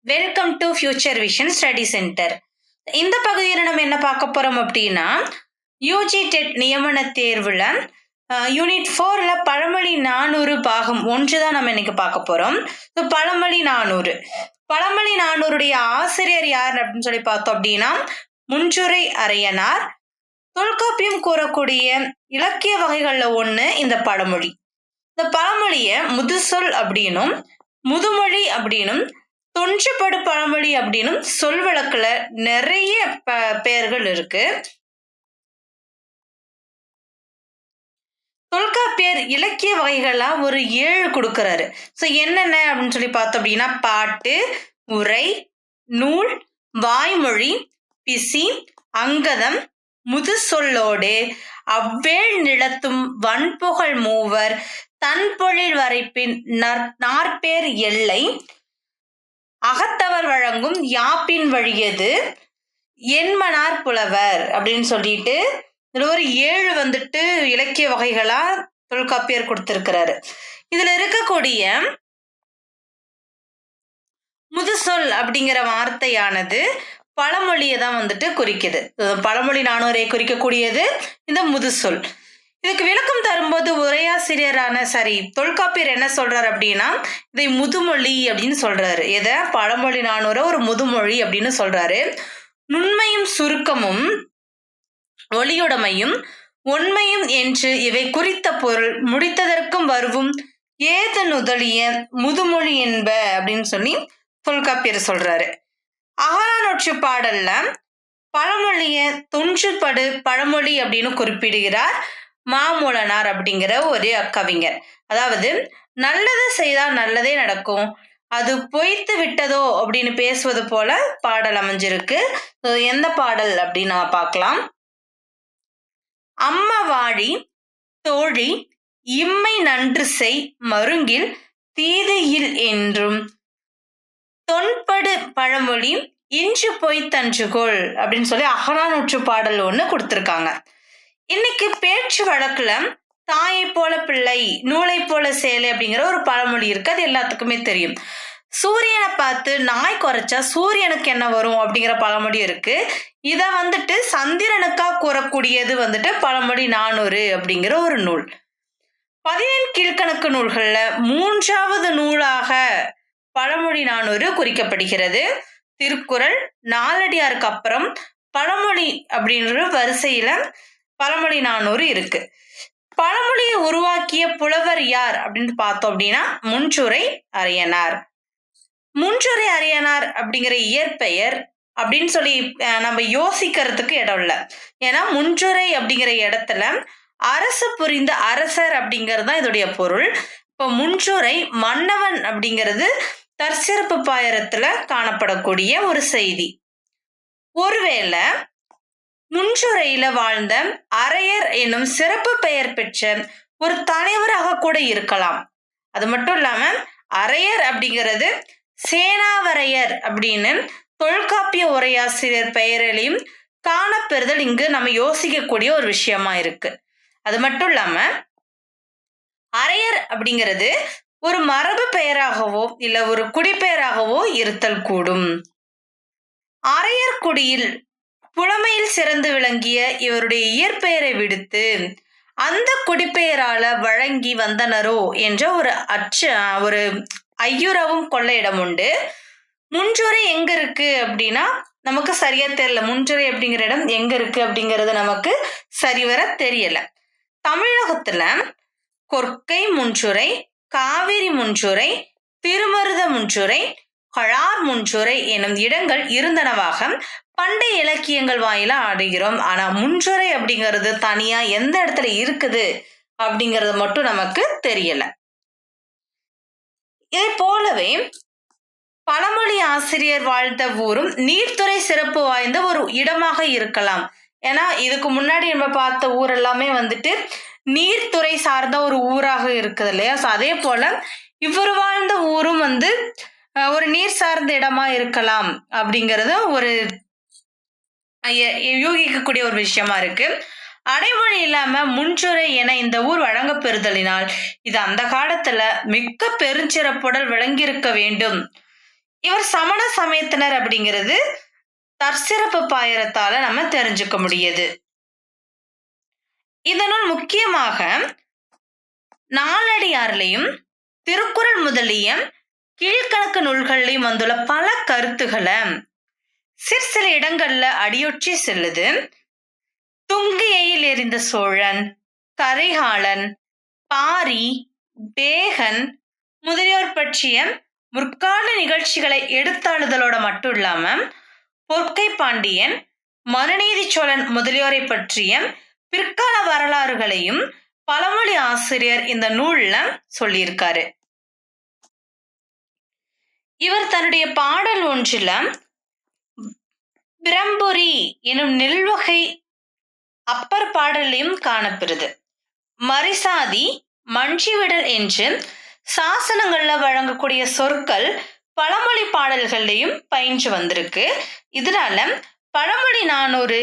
Welcome to future vision study centre. இந்த பகுதியில் நம்ம என்ன பார்க்க போறோம் அப்படின்னா, யூஜி டெட் நியமன தேர்வுல யூனிட் 4ல பழமொழி 400 பாகம் 1 தான் நம்ம இன்னைக்கு பார்க்க போறோம். பழமொழி 400 பழமொழி 400 ஆசிரியர் யார் அப்படின்னு சொல்லி பார்த்தோம் அப்படின்னா, முஞ்சுரை அரையனார். தொல்காப்பியம் கூறக்கூடிய இலக்கிய வகைகள்ல ஒண்ணு இந்த பழமொழி. இந்த பழமொழிய முதுசொல் அப்படின்னும் முதுமொழி அப்படின்னும் தொன்றுபடு பழமொழி அப்படின்னும் சொல் வழக்குல நிறைய பெயர்கள் இருக்கு. தொல்காப்பியர் இலக்கிய வகைகளா ஒரு 7 கொடுக்கிறாரு. என்னென்ன அப்படின்னு சொல்லி பார்த்தோம் அப்படின்னா, பாட்டு, உரை, நூல், வாய்மொழி, பிசி, அங்கதம், முதுசொல்லோடு அவ்வேள் நிலத்தும் வன்புகழ் மூவர் தன்பொழில் வரைப்பின் நாற்பேர் எல்லை அகத்தவர் வழங்கும் யாப்பின் வழியது என்மனார் புலவர் அப்படின்னு சொல்லிட்டு இதுல ஒரு 7 இலக்கிய வகைகளா தொல்காப்பியர் கொடுத்திருக்கிறாரு. இதுல இருக்கக்கூடிய முதுசொல் அப்படிங்கிற வார்த்தையானது பழமொழியை தான் குறிக்குது. பழமொழி 400 குறிக்கக்கூடியது இந்த முதுசொல். இதுக்கு விளக்கம் தரும்போது உரையாசிரியரான தொல்காப்பியர் என்ன சொல்றாரு அப்படின்னா, இதை முதுமொழி அப்படின்னு சொல்றாரு. எதை பழமொழி 400 ஒரு முதுமொழி அப்படின்னு சொல்றாரு. நுண்மையும் சுருக்கமும் ஒளியுடைமையும் உண்மையும் என்று இவை குறித்த பொருள் முடித்ததற்கும் வருவும் ஏது நுதலிய முதுமொழி என்ப அப்படின்னு சொல்லி தொல்காப்பியர் சொல்றாரு. அகநானூற்று பாடல்ல பழமொழிய தொன்றுபடு பழமொழி அப்படின்னு குறிப்பிடுகிறார் மாமூலனார் அப்படிங்கிற ஒரு கவிஞர். அதாவது நல்லது செய்தால் நல்லதே நடக்கும், அது பொய்த்து விட்டதோ அப்படின்னு பேசுவது போல பாடல் அமைஞ்சிருக்கு. எந்த பாடல் அப்படின்னு நம்ம பார்க்கலாம். அம்மா வாழி தோழி இம்மை நன்று செய் மருங்கில் தீது இல் என்றும் தொன்படு பழமொழி இன்று பொய்த்தன்றுகோள் அப்படின்னு சொல்லி அகநானூற்று பாடல் ஒண்ணு கொடுத்திருக்காங்க. இன்னைக்கு பேச்சு வழக்குல தாயை போல பிள்ளை நூலை போல சேலை அப்படிங்கிற ஒரு பழமொழி இருக்கு. அது எல்லாத்துக்குமே தெரியும். சூரியனை பார்த்து நாய் குறைச்சா சூரியனுக்கு என்ன வரும் அப்படிங்கிற பழமொழி இருக்கு. இத சந்திரனுக்கா கூறக்கூடியது பழமொழி 400 அப்படிங்கிற ஒரு நூல். 17 கீழ்கணக்கு நூல்கள்ல 3வது நூலாக பழமொழி 400 குறிக்கப்படுகிறது. திருக்குறள், நாலடியாருக்கு அப்புறம் பழமொழி அப்படின்ற வரிசையில பழமொழி 400 இருக்கு. பழமொழியை உருவாக்கிய புலவர் யார் அப்படின்னு பார்த்தோம் அப்படின்னா, முஞ்சுரை அரையனார். முஞ்சுரை அரையனார் அப்படிங்கிற இயற்பெயர் அப்படின்னு சொல்லி நம்ம யோசிக்கிறதுக்கு இடம் இல்லை. ஏன்னா முஞ்சுரை அப்படிங்கிற இடத்துல அரசு புரிந்த அரசர் அப்படிங்கிறது தான் இதோடைய பொருள். இப்போ முஞ்சுரை மன்னவன் அப்படிங்கிறது தற்சிறப்பு பாயிரத்துல காணப்படக்கூடிய ஒரு செய்தி. ஒருவேளை முஞ்சுரையில வாழ்ந்த அரையர் என்னும் சிறப்பு பெயர் பெற்ற ஒரு தலைவராக கூட இருக்கலாம். அது மட்டும் இல்லாம அரையர் அப்படிங்கிறது சேனாவரையர் அப்படின்னு தொல்காப்பிய உரையாசிரியர் பெயரிலையும் காணப்பெறுதல் இங்கு நம்ம யோசிக்கக்கூடிய ஒரு விஷயமா இருக்கு. அது மட்டும் இல்லாம அரையர் அப்படிங்கிறது ஒரு மரபு பெயராகவோ இல்ல ஒரு குடிப்பெயராகவோ இருத்தல் கூடும். அரையர் குடியில் புலமையில் சிறந்து விளங்கிய இவருடைய இயற்பெயரை விடுத்து அந்த குடிப்பெயரால வழங்கி வந்தனரோ என்ற ஒரு ஐயுறவும் கொள்ள இடம் உண்டு. முஞ்சுரை எங்க இருக்கு அப்படின்னா நமக்கு சரியா தெரியல. முஞ்சுரை அப்படிங்கிற இடம் எங்க இருக்கு அப்படிங்கிறது நமக்கு சரிவர தெரியல. தமிழகத்துல கொற்கை முஞ்சுரை, காவிரி முஞ்சுரை, திருமருத முஞ்சுரை, கழார் முஞ்சுரை எனும் இடங்கள் இருந்தனவாக பண்டைய இலக்கியங்கள் வாயில ஆடுகிறோம். ஆனா முஞ்சுரை அப்படிங்கிறது தனியா எந்த இடத்துல இருக்குது அப்படிங்கிறது மட்டும் நமக்கு தெரியல. இதை போலவே பழமொழி ஆசிரியர் வாழ்ந்த ஊரும் நீர்த்துறை சிறப்பு வாய்ந்த ஒரு இடமாக இருக்கலாம். ஏன்னா இதுக்கு முன்னாடி நம்ம பார்த்த ஊர் எல்லாமே நீர்த்துறை சார்ந்த ஒரு ஊராக இருக்குது இல்லையா? அதே போல இவர் வாழ்ந்த ஊரும் ஒரு நீர் சார்ந்த இடமா இருக்கலாம் அப்படிங்கறது ஒரு யூகிக்கக்கூடிய ஒரு விஷயமா இருக்கு. அடைமொழி இல்லாம முஞ்சுரை என இந்த ஊர் வழங்க பெறுதலினால் இது அந்த காலத்துல மிக்க பெருஞ்சிறப்புடன் விளங்கியிருக்க வேண்டும் இவர் சமண சமயத்தினர் அப்படிங்கிறது தற்சிறப்பு பாயிரத்தால நம்ம தெரிஞ்சுக்க முடியுது. இந்த நூல் முக்கியமாக நாலடியார்லையும் திருக்குறள் முதலிய கீழ்கணக்கு நூல்கள்லையும் வந்துள்ள பல கருத்துக்களை சில இடங்கள்ல அடியொற்றி செல்லுது. துங்கியையில் எறிந்த சோழன், கரிகாலன், பாரி, பேகன் முதலியோர் பற்றிய முற்கால நிகழ்ச்சிகளை எடுத்தாளுதலோட மட்டும் இல்லாம பொற்கை பாண்டியன், மனுநீதி சோழன் முதலியோரை பற்றிய பிற்கால வரலாறுகளையும் பழமொழி ஆசிரியர் இந்த நூல்ல சொல்லியிருக்காரு. இவர் தன்னுடைய பாடல் ஒன்றில பிரம்புரி எனும் நெல்வகை அப்பர் பாடலையும் காணப்பெறுது. மரிசாதி, மஞ்சிவிடல் என்று சாசனங்கள்ல வழங்கக்கூடிய சொற்கள் பழமொழி பாடல்கள்லையும் பயின்று வந்திருக்கு. இதனால பழமொழி 400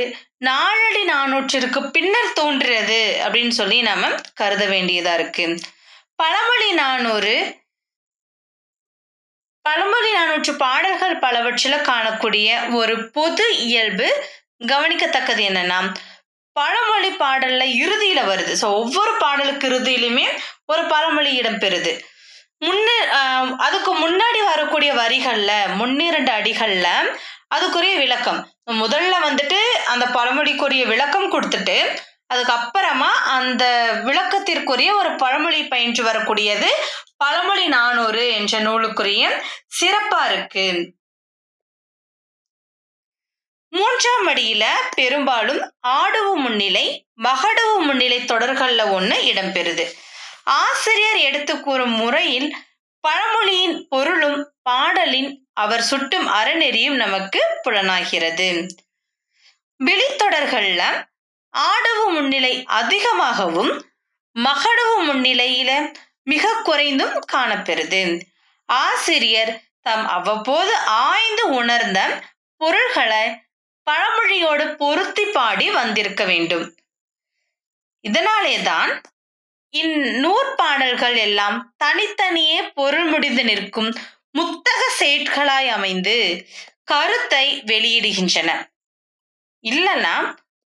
நாலடி நானூற்றிற்கு பின்னர் தோன்றியது அப்படின்னு சொல்லி நாம கருத வேண்டியதா இருக்கு. பழமொழி 400 பாடல்கள் பலவற்றில காணக்கூடிய ஒரு பொது இயல்பு கவனிக்கத்தக்கது என்னன்னா, பழமொழி பாடல்ல இறுதியில வருது. ஒவ்வொரு பாடலுக்கு இறுதியிலுமே ஒரு பழமொழி இடம்பெறுது. அதுக்கு முன்னாடி வரக்கூடிய வரிகள்ல 12 அடிகள்ல அதுக்குரிய விளக்கம். முதல்ல வந்துட்டு அந்த பழமொழிக்குரிய விளக்கம் கொடுத்துட்டு அதுக்கப்புறமா அந்த விளக்கத்திற்குரிய ஒரு பழமொழி பயின்று வரக்கூடியது பழமொழி 400 என்ற நூலுக்குரிய சிறப்பா இருக்கு. 3ஆம் அடியில பெரும்பாலும் ஆடுவு முன்னிலை, மகடுவு முன்னிலை தொடர்கள்ல ஒண்ணு இடம்பெறுது. ஆசிரியர் எடுத்து கூறும் முறையில் பழமொழியின் பொருளும் பாடலின் அவர் சுட்டும் அறநெறியும் நமக்கு புலனாகிறது. விழித்தொடர்கள்ல ஆடுவு முன்னிலை அதிகமாகவும் மகடுவு முன்னிலையில மிக குறைந்தும் காணப்பெறுது. ஆசிரியர் தம் அவ்வப்போது ஆய்ந்து உணர்ந்த பொருள்களை பழமொழியோடு பொருத்தி பாடி வந்திருக்க வேண்டும். இதனாலேதான் இந்நூற்பாடல்கள் எல்லாம் தனித்தனியே பொருள் முடிந்து நிற்கும் முத்தக சேட்களாய் அமைந்து கருத்தை வெளியிடுகின்றன. இல்லைன்னா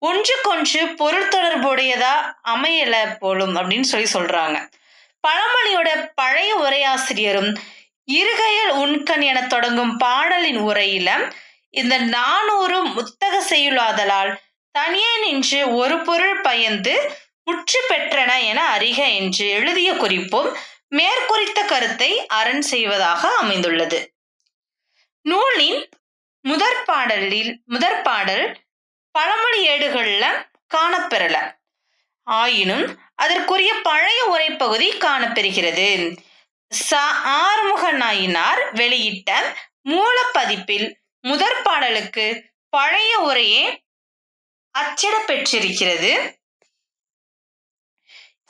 ஒன்றுக்கொன்று பொருள் தொடர்புடையதா அமையல போலும் அப்படின்னு சொல்றாங்க. பழமொழியோட பழைய உரையாசிரியரும் இருகையல் உண்கண் என தொடங்கும் பாடலின் உரையில இந்த 400 முத்தக செய்யுளாதலால் தனியே நின்று ஒரு பொருள் பயந்து முற்று பெற்றன என அறிக என்று எழுதிய குறிப்பும் மேற்குறித்த கருத்தை அரண் செய்வதாக அமைந்துள்ளது. நூலின் முதற்பாடல் பழமொழி ஏடுகள்ல காணப்பெறல. ஆயினும் அதற்குரிய பழைய உரைப்பகுதி காணப்பெறுகிறது. ஆறுமுக நாயனார் வெளியிட்ட மூலப்பதிப்பில் முதற்பாடலுக்கு பழைய உரையே அச்சிட பெற்றிருக்கிறது.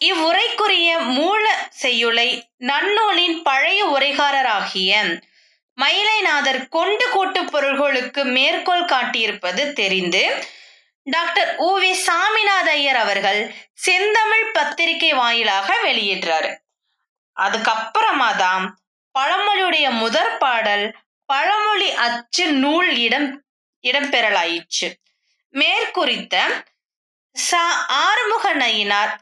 இவ்வுரைக்குரிய மூல செய்யுளை நன்னூலின் பழைய உரைகாரராகிய மயிலைநாதர் கொண்டு கூட்டு பொருள்களுக்கு மேற்கோள் காட்டியிருப்பது தெரிந்து டாக்டர் உ.வி. சாமிநாத ஐயர் அவர்கள் செந்தமிழ் பத்திரிகை வாயிலாக வெளியிடுறாரு. அதுக்கப்புறமா தான் பழமொழியுடைய முதற்பாடல் பழமொழி அச்சு நூல் இடம்பெறலாயிற்று. மேற்குறித்த ஆறுமுக நாயனார்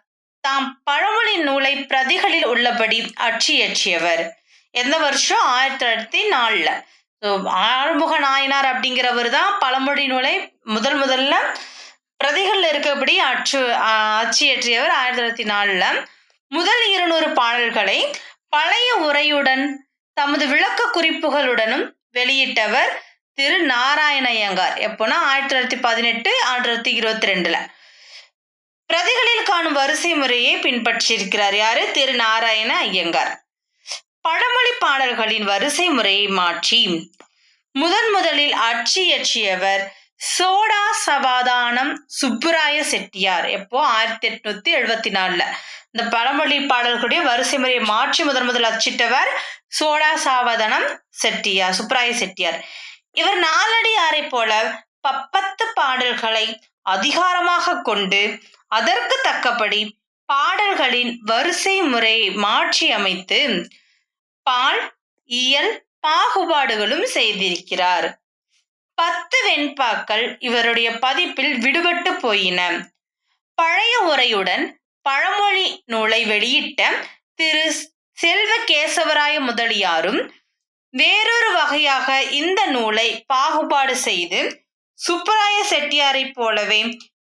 தாம் பழமொழி நூலை பிரதிகளில் உள்ளபடி அச்சியற்றியவர். எந்த வருஷம்? 1904. ஆறுமுக நாயனார் அப்படிங்கிறவர் தான் பழமொழி நூலை முதல்ல பிரதிகள் இருக்கபடி அச்சியற்றியவர். 1904 முதல் 200 பாடல்களை பழைய உரையுடன் தமது விளக்க குறிப்புகளுடனும் வெளியிட்டவர் திரு நாராயண ஐயங்கார். எப்போனா 1918, 1922. பிரதிகளில் காணும் வரிசை முறையை பின்பற்றியிருக்கிறார். யாரு? திரு நாராயண ஐயங்கார். பழமொழி பாடல்களின் வரிசை முறையை மாற்றி முதலில் அச்சியற்றியவர் சோடா சவாதானம் சுப்புராய செட்டியார். எப்போ? 1874. இந்த பழமொழி பாடல்களுடைய வரிசை முறையை மாற்றி முதல் அச்சிட்டவர் சோடா சாவதானம் செட்டியார், சுப்பராய செட்டியார். இவர் நாலடியாரை போல 10 பாடல்களை அதிகாரமாக கொண்டு அதற்கு தக்கபடி பாடல்களின் வரிசை முறையை மாற்றி அமைத்து பால், இயல், பாகுபாடுகளும் செய்திருக்கிறார். 10 வெண்பாக்கள் இவருடைய பதிப்பில் விடுபட்டு போயின. பழைய உரையுடன் பழமொழி நூலை வெளியிட்ட திரு செல்வ கேசவராய முதலியாரும் வேறொரு வகையாக இந்த நூலை பாகுபாடு செய்து சுப்பராய செட்டியாரைப் போலவே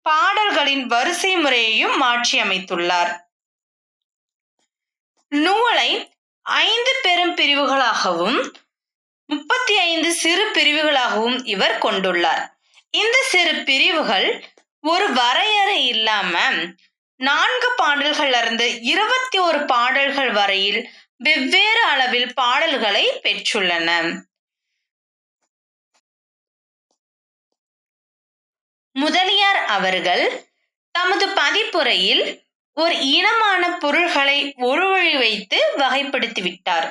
பாடல்களின் வரிசை முறையையும் மாற்றி அமைத்துள்ளார். நூலை 5 பெரும் பிரிவுகளாகவும் 35 சிறு பிரிவுகளாகவும் இவர் கொண்டுள்ளார். இந்த சிறு பிரிவுகள் ஒரு வரையறை இல்லாம 4 பாடல்கள்ல இருந்து 21 பாடல்கள் வரையில் வெவ்வேறு அளவில் பாடல்களை பெற்றுள்ளன. முதலியார் அவர்கள் தமது பதிப்புரையில் ஒரு இனமான பொருள்களை ஒருவழி வைத்து வகைப்படுத்திவிட்டார்.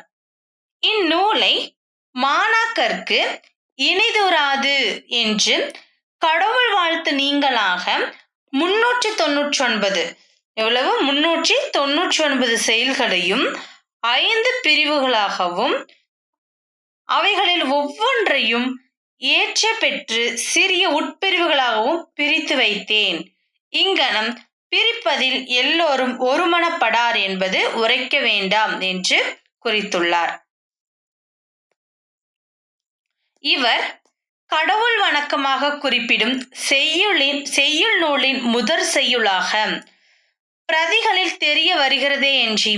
இந்நூலை மாணாக்கருக்கு இனிதுராது என்று கடவுள் வாழ்த்து நீங்களாக 399 எவ்வளவு 399 செயல்களையும் 5 பிரிவுகளாகவும் அவைகளில் ஒவ்வொன்றையும் ஏற்ற பெற்று சிறிய உட்பிரிவுகளாகவும் பிரித்து வைத்தேன். இங்கனம் பிரிப்பதில் எல்லோரும் ஒருமனப்படார் என்பது உரைக்க வேண்டாம் என்று குறித்துள்ளார். இவர் கடவுள் வணக்கமாக குறிப்பிடும் செய்யுள் நூலின் முதற் செய்யுளாக பிரதிகளில் தெரிய வருகிறதே என்று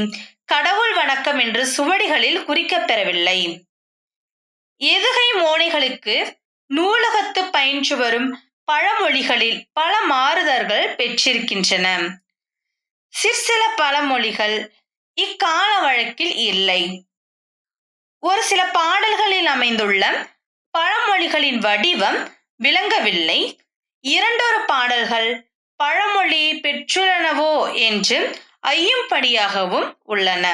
கடவுள் வணக்கம் என்று சுவடிகளில் குறிக்கப்பெறவில்லை. எதுகை மோனைகளுக்கு நூலகத்து பயின்று வரும் பழமொழிகளில் பல மாறுதல்கள் பெற்றிருக்கின்றன. சிற்சில பழமொழிகள் இக்கால வழக்கில் இல்லை. ஒரு சில பாடல்களில் அமைந்துள்ள பழமொழிகளின் வடிவம் விளங்கவில்லை. 2 பாடல்கள் பழமொழியை பெற்றுள்ளனவோ என்று ஐயும்படியாகவும் உள்ளன.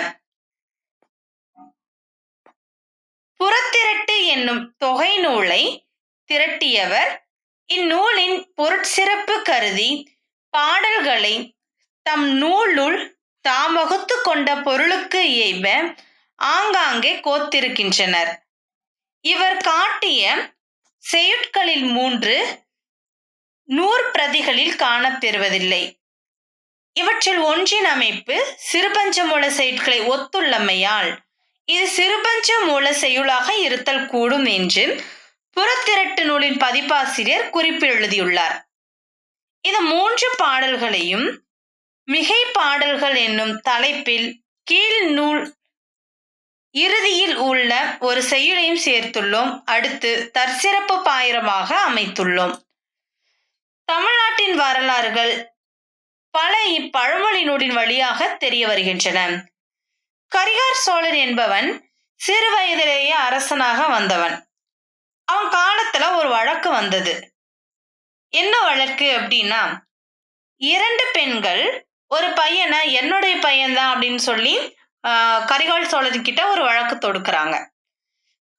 புறத்திரட்டு என்னும் தொகை நூலை திரட்டியவர் இந்நூலின் பொருட்சிறப்பு கருதி பாடல்களை தம் நூலுள் தாம் வகுத்து கொண்ட பொருளுக்கு ஏய்ப ஆங்காங்கே கோத்திருக்கின்றனர். இவர் காட்டிய செய்யுட்களில் 3 நூற்பிரதிகளில் காணப்பெறுவதில்லை. இவற்றில் ஒன்றின் அமைப்பு சிறுபஞ்ச மூல செய்யுட்களை ஒத்துள்ளமையால் இது சிறுபஞ்ச மூல செய்யுளாக இருத்தல் கூடும் என்று புறத்திரட்டு நூலின் பதிப்பாசிரியர் குறிப்பில் எழுதியுள்ளார். இந்த 3 பாடல்களையும் மிகை பாடல்கள் என்னும் தலைப்பில் கீழ் நூல் இறுதியில் உள்ள ஒரு செய்யுளையும் சேர்த்துள்ளோம். அடுத்து தற்சிறப்பு பாயிரமாக அமைத்துள்ளோம். தமிழ்நாட்டின் வரலாறுகள் பல இப்பழமொழி நூலின் வழியாக தெரிய வருகின்றன. கரிகார் சோழன் என்பவன் சிறு வயதிலேயே அரசனாக வந்தவன். அவன் காலத்துல ஒரு வழக்கு வந்தது. என்ன வழக்கு அப்படின்னா, 2 பெண்கள் ஒரு பையனை என்னுடைய பையன்தான் அப்படின்னு சொல்லி கரிகால் சோழன் கிட்ட ஒரு வழக்கு தொடுக்கிறாங்க.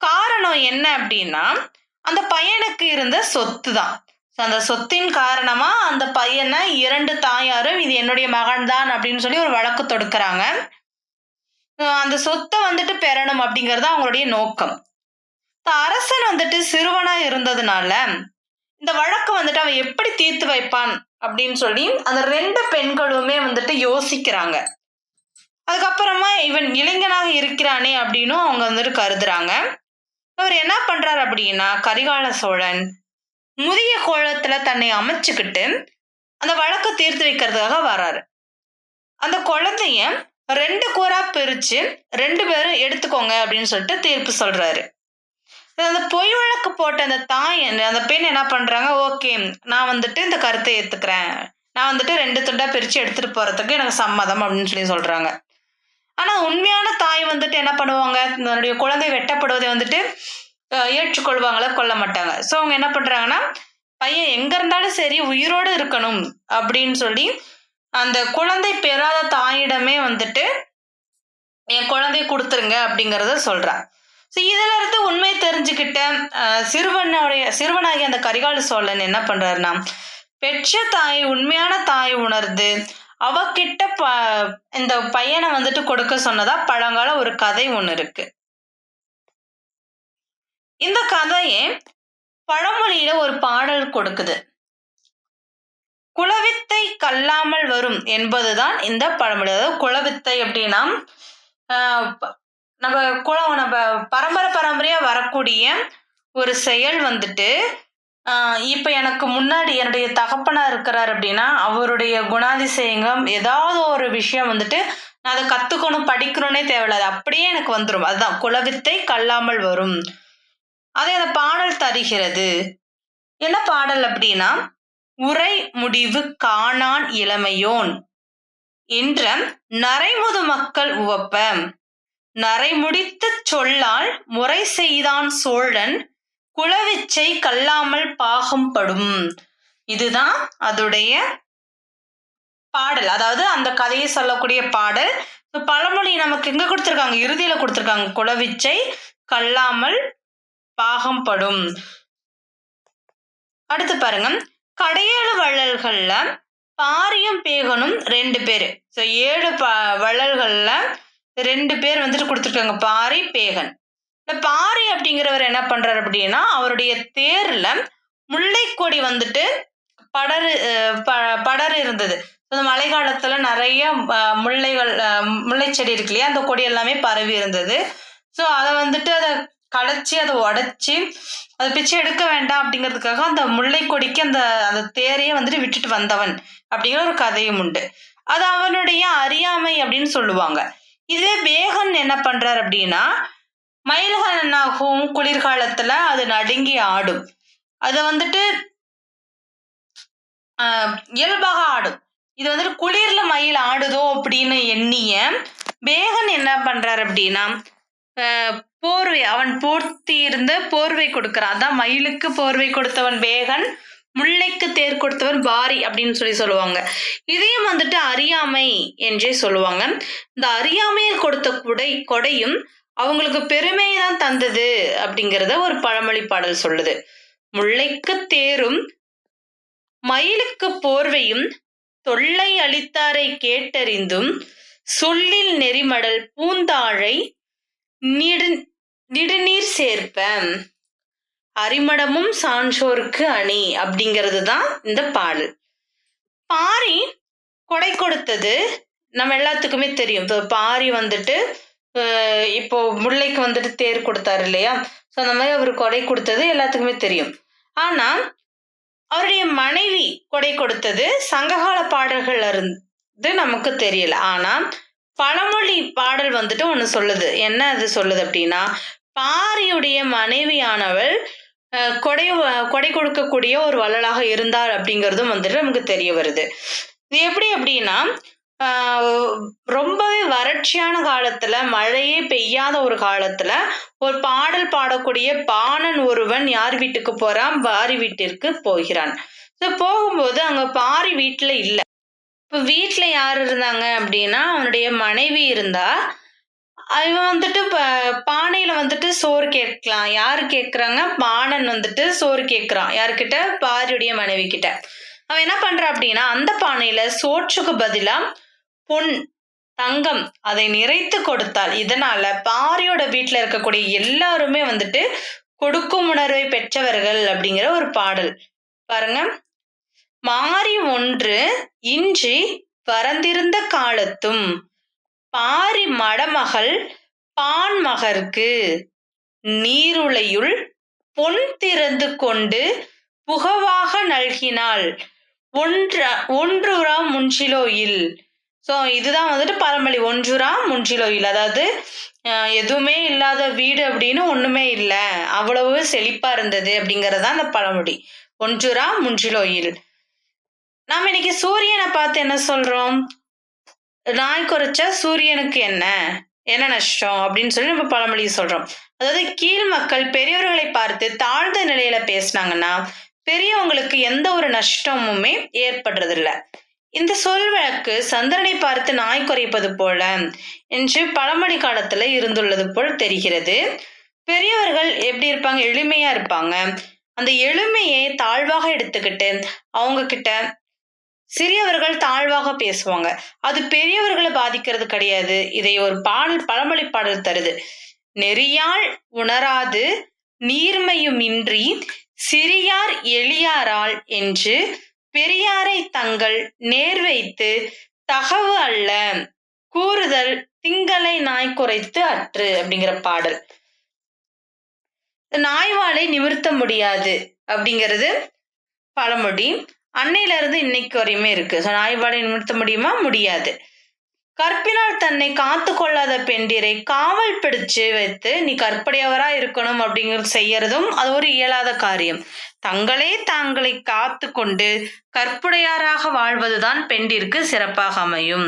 காரணம் என்ன அப்படின்னா, அந்த பையனுக்கு இருந்த சொத்து தான். அந்த சொத்தின் காரணமா அந்த பையனை 2 தாயாரும் இது என்னுடைய மகன் தான் அப்படின்னு சொல்லி ஒரு வழக்கு தொடுக்கிறாங்க. அந்த சொத்தை வந்துட்டு பெறணும் அப்படிங்கறது அவங்களுடைய நோக்கம். அரசன் வந்துட்டு சிறுவனா இருந்ததுனால இந்த வழக்கு வந்துட்டு அவன் எப்படி தீர்த்து வைப்பான் அப்படின்னு சொல்லி அந்த 2 பெண்களுமே வந்துட்டு யோசிக்கிறாங்க. அதுக்கப்புறமா இவன் இளைஞனாக இருக்கிறானே அப்படின்னு அவங்க வந்துட்டு கருதுறாங்க. அவர் என்ன பண்றாரு அப்படின்னா, கரிகால சோழன் முதிய கோலத்துல தன்னை அமைச்சுக்கிட்டு அந்த வழக்கு தீர்த்து வைக்கிறதுக்காக வர்றாரு. அந்த குழந்தைய 2 கூறா பிரிச்சு 2 பேரும் எடுத்துக்கோங்க அப்படின்னு சொல்லிட்டு தீர்ப்பு சொல்றாரு. அந்த பொய் வழக்கு போட்ட அந்த பெண் என்ன பண்றாங்க, ஓகே நான் வந்துட்டு இந்த கருத்தை ஏத்துக்கிறேன், நான் வந்துட்டு 2 துண்டா பிரிச்சு எடுத்துட்டு போறதுக்கு எனக்கு சம்மதம் அப்படின்னு சொல்லி சொல்றாங்க. ஆனா உண்மையான தாய் வந்துட்டு என்ன பண்ணுவாங்க, தன்னுடைய குழந்தை வெட்டப்படுவதை வந்துட்டு ஏற்றுக்கொள்வாங்களா, கொள்ள மாட்டாங்க. சோ அவங்க என்ன பண்றாங்கன்னா, பையன் எங்க இருந்தாலும் சரி உயிரோடு இருக்கணும் அப்படின்னு சொல்லி அந்த குழந்தை பெறாத தாயிடமே வந்துட்டு என் குழந்தைய கொடுத்துருங்க அப்படிங்கறத சொல்றா. இதுல இருந்து உண்மை தெரிஞ்சுக்கிட்ட சிறுவனாகிய அந்த கரிகால சோழன் என்ன பண்றாருன்னா, பெற்ற தாய் உண்மையான தாய் உணர்ந்து அவகிட்ட இந்த பையனை வந்துட்டு கொடுக்க சொன்னதா பழங்கால ஒரு கதை ஒண்ணு இருக்கு. இந்த கதையை பழமொழியில ஒரு பாடல் கொடுக்குது. குலவித்தை கல்லாமல் வரும் என்பதுதான் இந்த பழமொழி. அதாவது குலவித்தை அப்படின்னா நம்ம குலம், நம்ம பரம்பரையா வரக்கூடிய ஒரு செயல் வந்துட்டு இப்ப எனக்கு முன்னாடி என்னுடைய தகப்பனா இருக்கிறார் அப்படின்னா அவருடைய குணாதிசயங்கம் ஏதாவது ஒரு விஷயம் வந்துட்டு நான் அதை கத்துக்கணும் படிக்கணும்னே தேவையில்ல, அது அப்படியே எனக்கு வந்துடும். அதுதான் குலவித்தை கல்லாமல் வரும். அதை அந்த பாடல் தருகிறது. என்ன பாடல் அப்படின்னா, உரை முடிவு காணான் இளமையோன் என்ற நரைமுது மக்கள் உவப்ப நரைமுடித்த சொல்லால் முறை செய்தான் சோழன் குலவிச்சை கல்லாமல் பாகம் படும். இதுதான் அதுடைய பாடல். அதாவது அந்த கதையை சொல்லக்கூடிய பாடல். பழமொழி நமக்கு எங்க கொடுத்திருக்காங்க? இறுதியில கொடுத்திருக்காங்க. குலவிச்சை கல்லாமல் பாகம் படும். அடுத்து பாருங்க, கடையேழு வள்ளல்கள்ல பாரியும் பேகனும் 2 பேரு. 7 வள்ளல்கள்ல 2 பேர் வந்துட்டு கொடுத்திருக்காங்க, பாரி பேகன். இந்த பாரி அப்படிங்கிறவர் என்ன பண்றாரு அப்படின்னா, அவருடைய தேர்ல முல்லை கொடி வந்துட்டு படர் இருந்தது. மழை காலத்துல நிறைய முல்லை செடி இருக்கு இல்லையா, அந்த கொடி எல்லாமே பரவி இருந்தது. ஸோ அதை வந்துட்டு அதை களைச்சி அதை உடைச்சி அதை பிச்சை எடுக்க வேண்டாம் அப்படிங்கிறதுக்காக அந்த முல்லை கொடிக்கு அந்த அந்த தேரையே வந்துட்டு விட்டுட்டு வந்தவன் அப்படிங்கிற ஒரு கதையும் உண்டு. அது அவனுடைய அறியாமை அப்படின்னு சொல்லுவாங்க. இதே பேகன் என்ன பண்றாரு அப்படின்னா, மயில்கள் என்னாகும், குளிர்காலத்துல அது நடுங்கி ஆடும். அது வந்துட்டு இயல்பாக ஆடும். இது வந்துட்டு குளிர்ல மயில் ஆடுதோ அப்படின்னு எண்ணிய பேகன் என்ன பண்றாரு அப்படின்னா, போர்வை, அவன் போர்த்தி இருந்த போர்வை கொடுக்கிறான். அதான் மயிலுக்கு போர்வை கொடுத்தவன் பேகன், முல்லைக்கு தேர் கொடுத்தவன் பாரி அப்படின்னு சொல்லுவாங்க. இதையும் வந்துட்டு அறியாமை என்றே சொல்லுவாங்க. இந்த அறியாமையில் கொடுத்த கொடையும் அவங்களுக்கு பெருமையை தான் தந்தது அப்படிங்கிறத ஒரு பழமொழி பாடல் சொல்லுது. முல்லைக்கு தேரும் மயிலுக்கு போர்வையும் தொல்லை அளித்தாரை கேட்டறிந்தும் சொல்லில் நெறிமடல் பூந்தாழை நிடுநீர் சேர்ப்ப அரிமடமும் சான்றோருக்கு அணி அப்படிங்கிறது தான் இந்த பாடல். பாரி கொடை கொடுத்தது நம்ம எல்லாத்துக்குமே தெரியும். பாரி வந்துட்டு இப்போ முல்லைக்கு வந்துட்டு தேர் கொடுத்தாரு இல்லையா, ஸோ அந்த மாதிரி அவர் கொடை கொடுத்தது எல்லாத்துக்குமே தெரியும். ஆனா அவருடைய மனைவி கொடை கொடுத்தது சங்ககால பாடல்கள்ல இருந்து நமக்கு தெரியல. ஆனா பழமொழி பாடல் வந்துட்டு ஒண்ணு சொல்லுது. என்ன அது சொல்லுது அப்படின்னா, பாரியுடைய மனைவியானவள் கொடை கொடுக்கக்கூடிய ஒரு வள்ளலாக இருந்தார் அப்படிங்கிறதும் வந்துட்டு நமக்கு தெரிய வருது. இது எப்படி அப்படின்னா, ரொம்பவே வறட்சியான காலத்துல, மழையே பெய்யாத ஒரு காலத்துல ஒரு பாடல் பாடக்கூடிய பாணன் ஒருவன் யார் வீட்டுக்கு போறான்? பாரி வீட்டிற்கு போகிறான். போகும்போது அங்க பாரி வீட்டுல இல்ல. இப்ப வீட்டுல யாரு இருந்தாங்க அப்படின்னா, அவனுடைய மனைவி இருந்தா. அவன் வந்துட்டு பானையில வந்துட்டு சோறு கேட்கலாம். யாரு கேட்கறாங்க? பாணன் வந்துட்டு சோறு கேட்கிறான். யாருக்கிட்ட? பாரியுடைய மனைவி கிட்ட. அவன் என்ன பண்றான் அப்படின்னா, அந்த பானையில சோற்றுக்கு பதிலா பொன், தங்கம் அதை நிறைத்து கொடுத்தாள். இதனால பாரியோட வீட்டுல இருக்கக்கூடிய எல்லாருமே வந்துட்டு கொடுக்கும் உணர்வை பெற்றவர்கள் அப்படிங்கிற ஒரு பாடல் பாருங்க. மாறி ஒன்று இன்றி பரந்திருந்த காலத்தும் பாரி மடமகள் பான்மகற்கு நீருளையுள் பொன் திறந்து கொண்டு புகவாக நல்கினாள் ஒன்றுரா முன்றிலோயில். ஸோ இதுதான் வந்துட்டு பழமொழி, ஒன்றுரா முன்றிலோயில். அதாவது எதுவுமே இல்லாத வீடு அப்படின்னு ஒண்ணுமே இல்லை, அவ்வளவு செழிப்பா இருந்தது அப்படிங்கறதான் அந்த பழமொழி, ஒன்றுரா முன்றிலோயில். நாம இன்னைக்கு சூரியனை பார்த்து என்ன சொல்றோம்? நாய் குறைச்சா சூரியனுக்கு என்ன நஷ்டம் அப்படின்னு சொல்லி நம்ம பழமொழி சொல்றோம். அதாவது கீழ் மக்கள் பெரியவர்களை பார்த்து தாழ்ந்த நிலையில பேசினாங்கன்னா பெரியவங்களுக்கு எந்த ஒரு நஷ்டமுமே ஏற்படுறது இல்லை. இந்த சொல் வழக்கு சந்திரனை பார்த்து நாய் குறைப்பது போல என்று பழமொழி காலத்துல இருந்துள்ளது போல் தெரிகிறது. பெரியவர்கள் எப்படி இருப்பாங்க? எளிமையா இருப்பாங்க. அந்த எளிமையை தாழ்வாக எடுத்துக்கிட்டு அவங்க கிட்ட சிறியவர்கள் தாழ்வாக பேசுவாங்க. அது பெரியவர்களை பாதிக்கிறது கிடையாது. இதை ஒரு பழமொழி பாடல் தருது. நெறியால் உணராது நீர்மையுமின்றி சிறியார் எளியாரால் என்று பெரியாரை தங்கள் நேர்வைத்து தகவு அல்ல கூறுதல் திங்களை நாய் குறைத்து அற்று அப்படிங்கிற பாடல். நாய்வாலை நிமிர்த்த முடியாது அப்படிங்கிறது பழமொழி. அன்னையில இருந்து இன்னைக்கு வரையுமே இருக்கு. நாய்வாலை நிமிர்த்த முடியுமா? முடியாது. கற்பினால் தன்னை காத்து கொள்ளாத பெண்டிரை காவல் பிடிச்சு வைத்து நீ கற்புடையவரா இருக்கணும் அப்படிங்கிறது செய்யறதும் அது ஒரு இயலாத காரியம். தாங்களை காத்து கொண்டு கற்புடையாராக வாழ்வதுதான் பெண்டிற்கு சிறப்பாக அமையும்.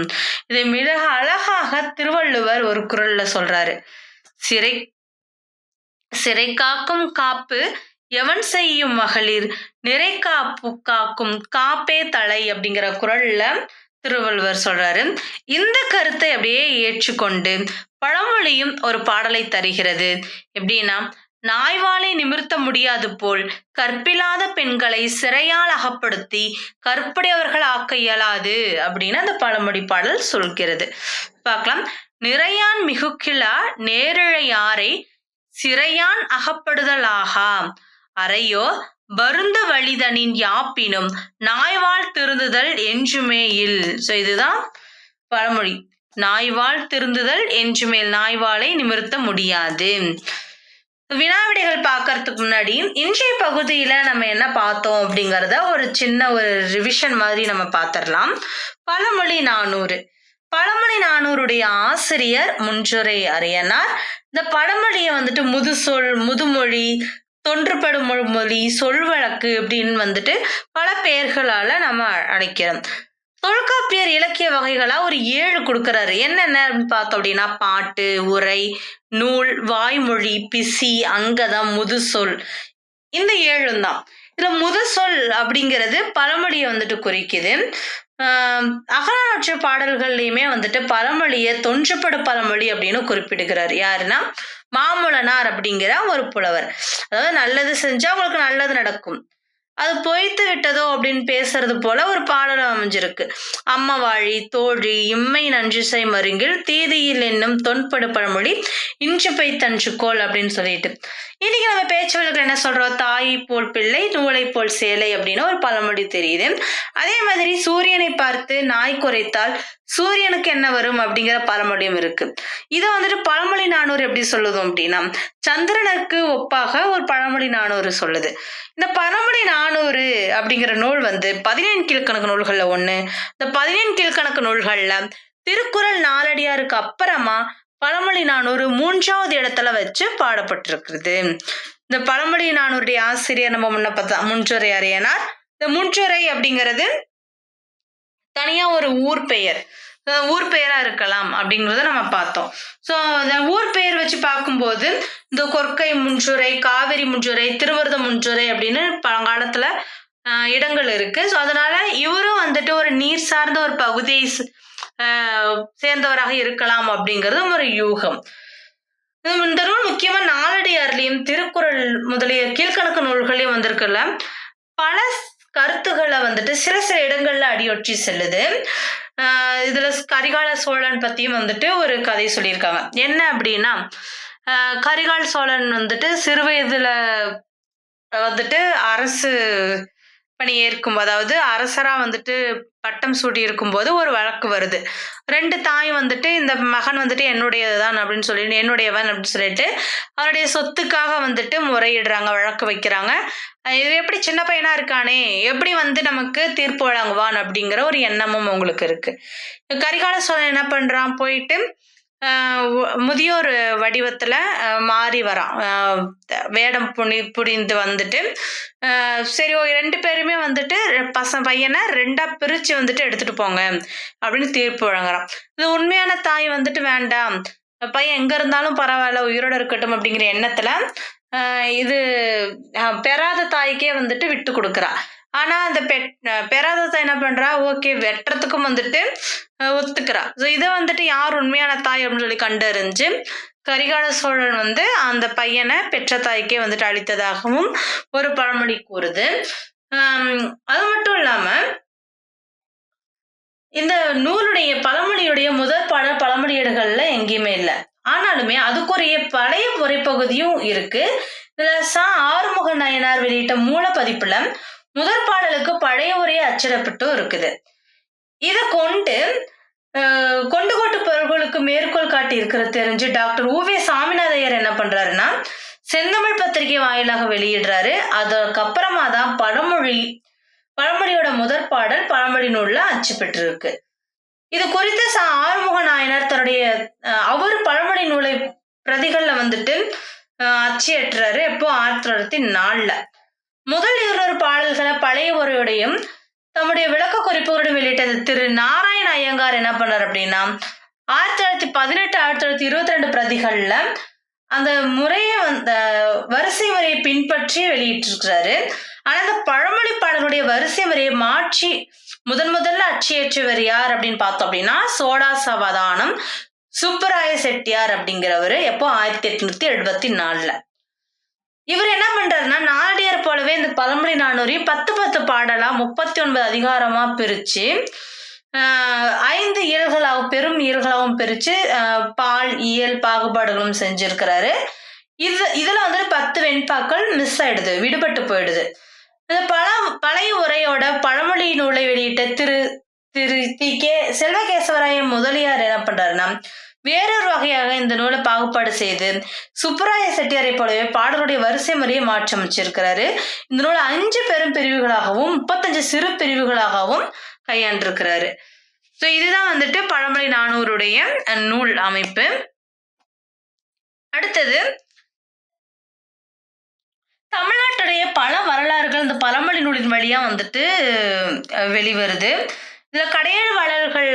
இதை மிக அழகாக திருவள்ளுவர் ஒரு குறள்ல சொல்றாரு. சிறை காக்கும் காப்பு எவன் செய்யும் மகளிர் நிறை காப்பு காக்கும் காப்பே தலை அப்படிங்கிற குறள்ல திருவள்ளுவர் சொல்றாரு. இந்த கருத்தை அப்படியே ஏற்றுக்கொண்டு பழமொழியும் ஒரு பாடலை தருகிறது. எப்படின்னா, நாய்வாலை நிமிர்த்த முடியாது போல் கற்பில்லாத பெண்களை சிறையால் அகப்படுத்தி கற்புடையவர்கள் ஆக்க இயலாது அப்படின்னு அந்த பழமொழி பாடல் சொல்கிறது. பார்க்கலாம். நிறையான் மிகுக்கிலா நேரிழையாரை சிறையான் அகப்படுதலாகா அறையோ வருந்த வழிதனின் யாப்பினும் நாய்வால் திருந்துதல் என்றுமேயில். இதுதான் பழமொழி. நாய்வால் திருந்துதல் என்றுமேல். நாய்வாலை நிமிர்த்த முடியாது. வினாவிடைகள் பார்க்கறதுக்கு முன்னாடி இன்றைய பகுதியில நம்ம என்ன பார்த்தோம் அப்படிங்கறத ஒரு சின்ன ஒரு ரிவிஷன் மாதிரி நம்ம பார்த்திடலாம். பழமொழி 400. பழமொழி 400 ஆசிரியர் முன்றுரை அரியனார். இந்த பழமொழியை முதுசொல், முதுமொழி, தொன்றுபடும் மொழி, சொல் வழக்கு அப்படின்னு பல பெயர்களால நம்ம அழைக்கிறோம். தொல்காப்பியர் இலக்கிய வகைகளா ஒரு 7 கொடுக்கிறாரு. என்னென்ன பார்த்தோம் அப்படின்னா, பாட்டு, உரை, நூல், வாய்மொழி, பிசி, அங்கதம், முதுசொல். இந்த 7 தான். இதுல முதுசொல் அப்படிங்கிறது பழமொழியை குறிக்குது. அகநானூற்று பாடல்கள்லயுமே பழமொழிய தொன்றுபடு பழமொழி அப்படின்னு குறிப்பிடுகிறார். யாருன்னா மாமுலனார் அப்படிங்கிற ஒரு புலவர். அதாவது நல்லது செஞ்சா உங்களுக்கு நல்லது நடக்கும், அது பொய்த்து விட்டதோ அப்படின்னு பேசுறது போல ஒரு பாடல் அமைஞ்சிருக்கு. அம்மவாழி தோழி இம்மை நன்றிசை மருங்கில் தீதியில் என்னும் தொன்படு பழமொழி இன்று பை தன்றுகோள் அப்படின்னு சொல்லிட்டு இன்னைக்கு நம்ம பேச்சு வழக்கில் என்ன சொல்றோம்? தாயை போல் பிள்ளை நூலை போல் சேலை அப்படின்னு ஒரு பழமொழி தெரியுது. அதே மாதிரி சூரியனை பார்த்து நாய் குறைத்தால் சூரியனுக்கு என்ன வரும் அப்படிங்கிற பழமொழியும் இருக்கு. இதை பழமொழி 400 எப்படி சொல்லுது அப்படின்னா, சந்திரனுக்கு ஒப்பாக ஒரு பழமொழி 400 சொல்லுது. இந்த பழமொழி 400 அப்படிங்கிற நூல் 17 கீழ்கணக்கு நூல்கள்ல ஒண்ணு. இந்த 17 கீழ்கணக்கு நூல்கள்ல திருக்குறள் நாலடியாருக்கு அப்புறமா பழமொழி 400 3வது இடத்துல வச்சு பாடப்பட்டிருக்கிறது. இந்த பழமொழி 400 ஆசிரியர் நம்ம முன்ன பார்த்தா முன்றுரை அரியனார். இந்த முன்றுரை அப்படிங்கிறது தனியா ஒரு ஊர் பெயரா இருக்கலாம் அப்படிங்கறத நம்ம பார்த்தோம். சோ இந்த ஊர் பெயர் வச்சு பார்க்கும்போது இந்த கொற்கை முன்றுரை, காவிரி முன்றுரை, திருவருத முன்றுரை அப்படின்னு பழங்காலத்துல இடங்கள் இருக்கு. ஸோ அதனால இவரும் ஒரு நீர் சார்ந்த ஒரு பகுதியை சேர்ந்தவராக இருக்கலாம் அப்படிங்கிறது ஒரு யூகம். இந்த நூல் முக்கியமா நாலடியார்லயும் திருக்குறள் முதலிய கீழ்கணக்கு நூல்களையும் வந்திருக்குல்ல, பல கருத்துக்களை சில இடங்கள்ல அடியொற்றி செல்லுது. இதுல கரிகால சோழன் பத்தியும் ஒரு கதை சொல்லியிருக்காங்க. என்ன அப்படின்னா, கரிகால சோழன் சிறு வயதுல அரசு பணி ஏற்கும், அதாவது அரசரா பட்டம் சூட்டி இருக்கும் போது ஒரு வழக்கு வருது. 2 தாய் இந்த மகன் என்னுடையதுதான் அப்படின்னு சொல்லிட்டு, என்னுடையவன் அப்படின்னு சொல்லிட்டு அவருடைய சொத்துக்காக முறையிடுறாங்க, வழக்கு வைக்கிறாங்க. இது எப்படி சின்ன பையனா இருக்கானே, எப்படி நமக்கு தீர்ப்பு வழங்குவான் அப்படிங்கிற ஒரு எண்ணமும் உங்களுக்கு இருக்கு. கரிகால சோழன் என்ன பண்றான், போயிட்டு முதியோர் வடிவத்துல மாறி வரான். வேடம் புரிந்து சரி 2 பேருமே பையனை 2ஆ பிரிச்சு எடுத்துட்டு போங்க அப்படின்னு தீர்ப்பு வழங்குறான். இது உண்மையான தாய் வேண்டாம், பையன் எங்க இருந்தாலும் பரவாயில்ல உயிரோட இருக்கட்டும் அப்படிங்கிற எண்ணத்துல இது பெறாத தாய்க்கே விட்டு கொடுக்குறா. ஆனா அந்த பெறாத தாய் என்ன பண்றா, ஓகே வெட்டுறதுக்கும் ஒத்துக்கிறா. ஸோ இதை யார் உண்மையான தாய் அப்படின்னு சொல்லி கண்டறிஞ்சு கரிகால சோழன் அந்த பையனை பெற்ற தாய்க்கே அளித்ததாகவும் ஒரு பழமொழி கூறுது. அது மட்டும் இல்லாம இந்த நூலுடைய பழமொழியுடைய முதல் பாடல் பழமொழியீடுகள்ல எங்கேயுமே இல்லை. ஆனாலுமே அதுக்குரிய பழைய உரைப்பகுதியும் இருக்கு. இதுல ஆறுமுக நாயனார் வெளியிட்ட மூல பதிப்புல முதற் பாடலுக்கு பழைய உரையை அச்சிடப்பட்டும் இருக்குது. இத கொண்டு கொண்டு கோட்டு பொருள்களுக்கு மேற்கோள் காட்டி இருக்கிறது தெரிஞ்சு டாக்டர் உவே சாமிநாதையர் என்ன பண்றாருன்னா செந்தமிழ் பத்திரிகை வாயிலாக வெளியிடுறாரு. அதுக்கப்புறமா தான் பழமொழியோட முதற் பாடல் பழமொழி நூல்ல அச்சு பெற்றிருக்கு. இது குறித்து ஆறுமுக நாயனார் தன்னுடைய அவர் பழமொழி நூலை பிரதிகள்ல வந்துட்டு அச்சியேற்றாரு. எப்போ 1904. முதல் 200 பாடல்களை பழைய உரையோடையும் தம்முடைய விளக்க குறிப்புகளுடன் வெளியிட்டது திரு நாராயண ஐயங்கார் என்ன பண்ணார் அப்படின்னா 1918 1922 பிரதிகள்ல அந்த முறையை வரிசை முறையை பின்பற்றி வெளியிட்டிருக்கிறாரு. ஆனா அந்த பழமொழி பாடலுடைய வரிசை முறையை மாற்றி முதல்ல அச்சியேற்றவர் யார் அப்படின்னு பார்த்தோம் அப்படின்னா சோடா சவதானம் சுப்பராய செட்டியார் அப்படிங்கிறவரு. எப்போ 1874. இவர் என்ன பண்றாருன்னா நாலடியார் போலவே இந்த பழமொழி 400 10 பாடலா 39 அதிகாரமா பிரிச்சு 5 இயல்களாகவும் பெரும் இயல்களாகவும் பிரிச்சு பால் இயல் பாகுபாடுகளும் செஞ்சிருக்கிறாரு. இதுல வந்துட்டு 10 வெண்பாக்கள் மிஸ் ஆயிடுது, விடுபட்டு போயிடுது. பழைய உரையோட பழமொழி நூலை வெளியிட்ட திரு செல்வகேசவராய முதலியார் என்ன பண்றாருன்னா வேறொரு வகையாக இந்த நூலை பாகுபாடு செய்து சுப்பராய செட்டியாரை போலவே பாடலுடைய வரிசை முறையை மாற்றி அமைச்சிருக்கிறாரு. இந்த நூலை 5 பெரும் பிரிவுகளாகவும் 35 சிறு பிரிவுகளாகவும் கையாண்டிருக்கிறாரு. ஸோ இதுதான் வந்துட்டு பழமொழி 400 நூல் அமைப்பு. அடுத்தது தமிழ்நாட்டுடைய பல வரலாறுகள் இந்த பழமொழி நூலின் வழியா வந்துட்டு வெளிவருது. இதுல கடையெழுவாளர்கள்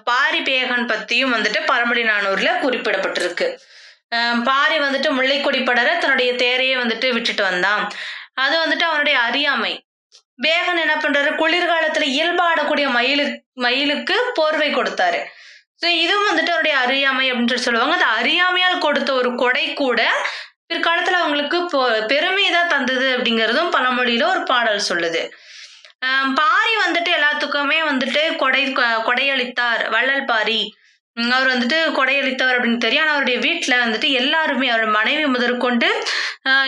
பாரி பேகன் பத்தியும் வந்துட்டு பழமொழி 400 குறிப்பிடப்பட்டிருக்கு. பாரி வந்துட்டு முல்லைக்கொடி படர தன்னுடைய தேரையை வந்துட்டு விட்டுட்டு வந்தான். அது வந்துட்டு அவனுடைய அறியாமை. பேகன் என்ன பண்றாரு, குளிர்காலத்துல இயல்பா ஆடக்கூடிய மயிலுக்கு போர்வை கொடுத்தாரு. ஸோ இதுவும் வந்துட்டு அவருடைய அறியாமை அப்படின்னு சொல்லுவாங்க. அந்த அறியாமையால் கொடுத்த ஒரு கொடை கூட பிற்காலத்துல அவங்களுக்கு பெருமைதான் தந்தது அப்படிங்கிறதும் பழமொழியில ஒரு பாடல் சொல்லுது. பாரி வந்துட்டு எல்லாத்துக்குமே வந்துட்டு கொடையளித்தார். வள்ளல் பாரி அவர் வந்துட்டு கொடையளித்தவர் அப்படின்னு தெரியும். ஆனா அவருடைய வீட்டுல வந்துட்டு எல்லாருமே அவருடைய மனைவி முதற்கொண்டு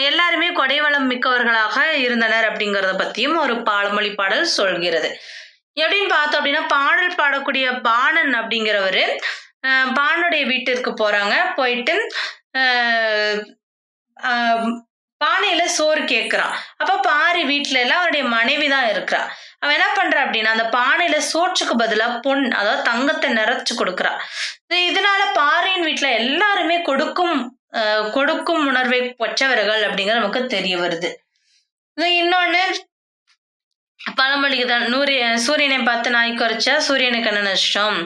எல்லாருமே கொடைவளம் மிக்கவர்களாக இருந்தனர் அப்படிங்கறத பத்தியும் ஒரு பழமொழி பாடல் சொல்கிறது. எப்படின்னு பார்த்தோம் அப்படின்னா பாடல் பாடக்கூடிய பாணன் அப்படிங்கிறவரு பானுடைய வீட்டிற்கு போறாங்க. போயிட்டு பானையில சோறு கேட்கிறான். அப்ப பாரி வீட்டுல எல்லாம் அவருடைய மனைவி தான் இருக்கிறா. அவன் என்ன பண்றா அப்படின்னா அந்த பானையில சோற்றுக்கு பதிலா பொன், அதாவது தங்கத்தை நிறைச்சு கொடுக்குறா. இதனால பாரியின் வீட்டுல எல்லாருமே கொடுக்கும் உணர்வை பெற்றவர்கள் அப்படிங்கிற நமக்கு தெரிய வருது. இன்னொன்னு பழமொழிக்கு தான் சூரியனை பார்த்து நாய் குறைச்சா சூரியனுக்கு என்ன நஷ்டம்.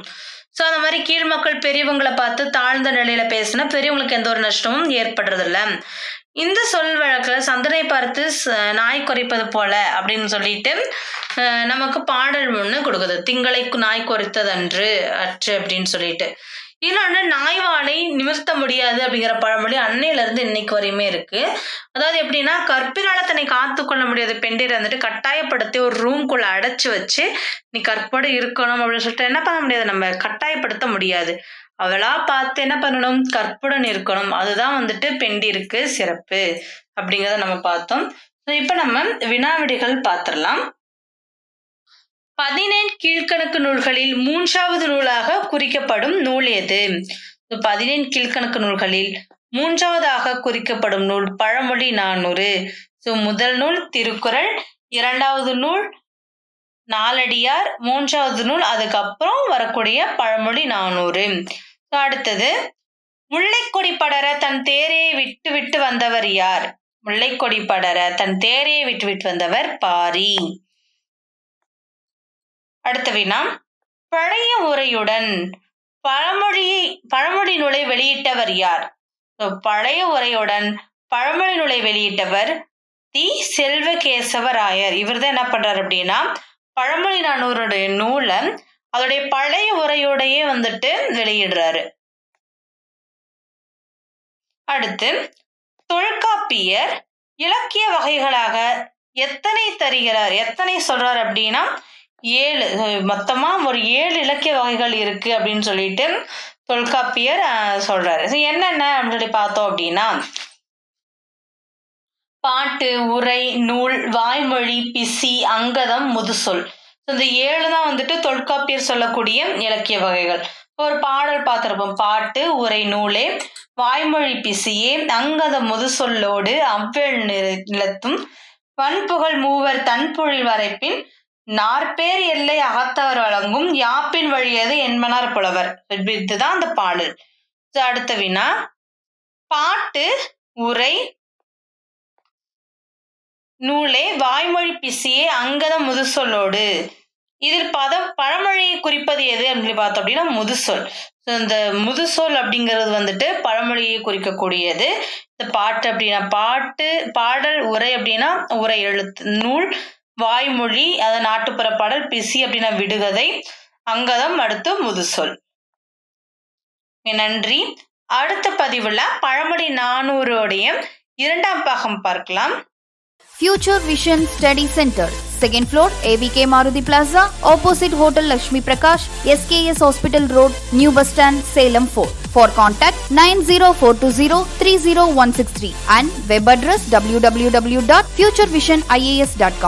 ஸோ அந்த மாதிரி கீழ் மக்கள் பெரியவங்களை பார்த்து தாழ்ந்த நிலையில பேசினா பெரியவங்களுக்கு எந்த ஒரு நஷ்டமும் ஏற்படுறதில்ல. இந்த சொல் வழக்குல சந்தனை பார்த்து நாய் குறைப்பது போல அப்படின்னு சொல்லிட்டு நமக்கு பாடல் ஒண்ணு கொடுக்குது. திங்களை நாய் குறைத்ததன்று அற்று அப்படின்னு சொல்லிட்டு. இன்னொன்னு நாய்வாலை நிமிர்த்த முடியாது அப்படிங்கிற பழமொழி அன்னையில இருந்து இன்னைக்கு வரையுமே இருக்கு. அதாவது எப்படின்னா கற்பினால தன்னை காத்து கொள்ள முடியாத பெண்டை வந்துட்டு கட்டாயப்படுத்தி ஒரு ரூம்குள்ள அடைச்சு வச்சு நீ கற்போடு இருக்கணும் அப்படின்னு சொல்லிட்டு என்ன பண்ண முடியாது, நம்ம கட்டாயப்படுத்த முடியாது. அவளா பார்த்து என்ன பண்ணணும், கற்புடன் இருக்கணும். அதுதான் வந்துட்டு பெண்டிற்கு சிறப்பு அப்படிங்கிறத நம்ம பார்த்தோம். இப்ப நம்ம வினாவிடைகள் பார்த்திடலாம். 17 கீழ்கணக்கு நூல்களில் 3வது நூலாக குறிக்கப்படும் நூல் எது? 17 கீழ்கணக்கு நூல்களில் 3வதாக குறிக்கப்படும் நூல் பழமொழி 400. முதல் நூல் திருக்குறள், 2வது நூல் நாலடியார், 3வது நூல் அதுக்கப்புறம் வரக்கூடிய பழமொழி 400. அடுத்தது முல்லைக்கொடி படர தன் தேரையை விட்டு வந்தவர் யார்? முல்லைக்கொடி படர தன் தேரையை விட்டு வந்தவர் பாரி. அடுத்த வினா பழைய உரையுடன் பழமொழி நூலை வெளியிட்டவர் யார்? பழைய உரையுடன் பழமொழி நூலை வெளியிட்டவர் செல்வகேசவராயர். இவர் தான் என்ன பண்றாரு அப்படின்னா பழமொழி 400 நூலை அதோடைய பழைய உரையோடையே வந்துட்டு வெளியிடுறாரு. அடுத்து தொல்காப்பியர் இலக்கிய வகைகளாக எத்தனை சொல்றாரு அப்படின்னா 7. மொத்தமா ஒரு 7 இலக்கிய வகைகள் இருக்கு அப்படின்னு சொல்லிட்டு தொல்காப்பியர் சொல்றாரு. என்னென்ன அப்படின்னு சொல்லி பார்த்தோம் அப்படின்னா பாட்டு, உரை, நூல், வாய்மொழி, பிசி, அங்கதம், முதுசொல். இந்த 7 தான் வந்துட்டு தொல்காப்பியர் சொல்லக்கூடிய இலக்கிய வகைகள். ஒரு பாடல் பார்த்திருப்போம். பாட்டு, உரை, நூலே, வாய்மொழி, பிசியே, அங்கத முதுசொல்லோடு அவ்வெள் நிலத்தும் வன்புகழ் மூவர் தன்பொழில் வரைப்பின் நாற்பேர் எல்லை அகத்தவர் வழங்கும் யாப்பின் வழியது என்பனார் புலவர். இதுதான் அந்த பாடல். அடுத்த வினா, பாட்டு, உரை, நூலே, வாய்மொழி, பிசியே, அங்கத முதுசொல்லோடு. இதில் பழமொழியை குறிப்பது எது அப்படின்னு பார்த்தோம் அப்படின்னா முதுசொல். இந்த முதுசொல் அப்படிங்கிறது வந்துட்டு பழமொழியை குறிக்கக்கூடியது. இந்த பாட்டு அப்படின்னா பாட்டு, பாடல், உரை அப்படின்னா உரை எழுத்து, நூல், வாய்மொழி, அதாவது நாட்டுப்புற பாடல், பிசி அப்படின்னா விடுகதை, அங்கதம், அடுத்து முதுசொல். நன்றி. அடுத்த பதிவுல பழமொழி 400 2ஆம் பாகம் பார்க்கலாம். Future Vision Study Center, 2nd floor, AVK Maruti Plaza, opposite Hotel Lakshmi Prakash, SKS Hospital Road, New Bus Stand, Salem 4. For contact 9042030163 and web address www.futurevision.ias.com.